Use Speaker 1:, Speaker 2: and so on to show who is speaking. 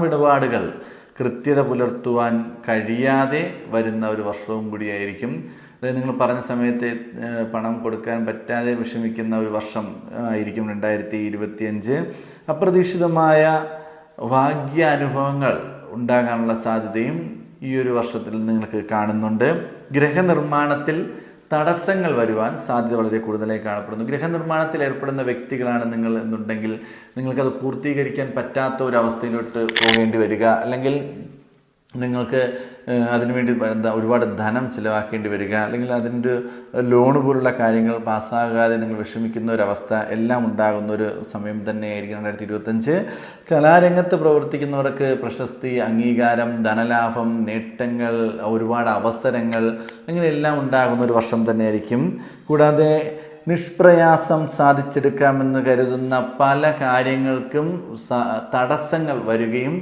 Speaker 1: ഇടപാടുകൾ കൃത്യത പുലർത്തുവാൻ കഴിയാതെ വരുന്ന ഒരു വർഷവും കൂടിയായിരിക്കും. അതായത് നിങ്ങൾ പറഞ്ഞ സമയത്ത് പണം കൊടുക്കാൻ പറ്റാതെ വിഷമിക്കുന്ന ഒരു വർഷം ആയിരിക്കും 2025. അപ്രതീക്ഷിതമായ ഭാഗ്യാനുഭവങ്ങൾ ഉണ്ടാകാനുള്ള സാധ്യതയും ഈ ഒരു വർഷത്തിൽ നിങ്ങൾക്ക് കാണുന്നുണ്ട്. ഗ്രഹനിർമ്മാണത്തിൽ തടസ്സങ്ങൾ വരുവാൻ സാധ്യത വളരെ കൂടുതലായി കാണപ്പെടുന്നു. ഗ്രഹനിർമ്മാണത്തിൽ ഏർപ്പെടുന്ന വ്യക്തികളാണ് നിങ്ങൾ എന്നുണ്ടെങ്കിൽ നിങ്ങൾക്കത് പൂർത്തീകരിക്കാൻ പറ്റാത്ത ഒരു അവസ്ഥയിലോട്ട് പോകേണ്ടി വരിക, അല്ലെങ്കിൽ നിങ്ങൾക്ക് അതിനുവേണ്ടി ഒരുപാട് ധനം ചിലവാക്കേണ്ടി വരിക, അല്ലെങ്കിൽ അതിൻ്റെ ലോൺ പോലുള്ള കാര്യങ്ങൾ പാസ്സാകാതെ നിങ്ങൾ വിഷമിക്കുന്ന ഒരവസ്ഥ എല്ലാം ഉണ്ടാകുന്ന ഒരു സമയം തന്നെയായിരിക്കും 2025. കലാരംഗത്ത് പ്രവർത്തിക്കുന്നവർക്ക് പ്രശസ്തി, അംഗീകാരം, ധനലാഭം, നേട്ടങ്ങൾ, ഒരുപാട് അവസരങ്ങൾ അങ്ങനെയെല്ലാം ഉണ്ടാകുന്ന ഒരു വർഷം തന്നെയായിരിക്കും. കൂടാതെ നിഷ്പ്രയാസം സാധിച്ചെടുക്കാമെന്ന് കരുതുന്ന പല കാര്യങ്ങൾക്കും തടസ്സങ്ങൾ വരികയും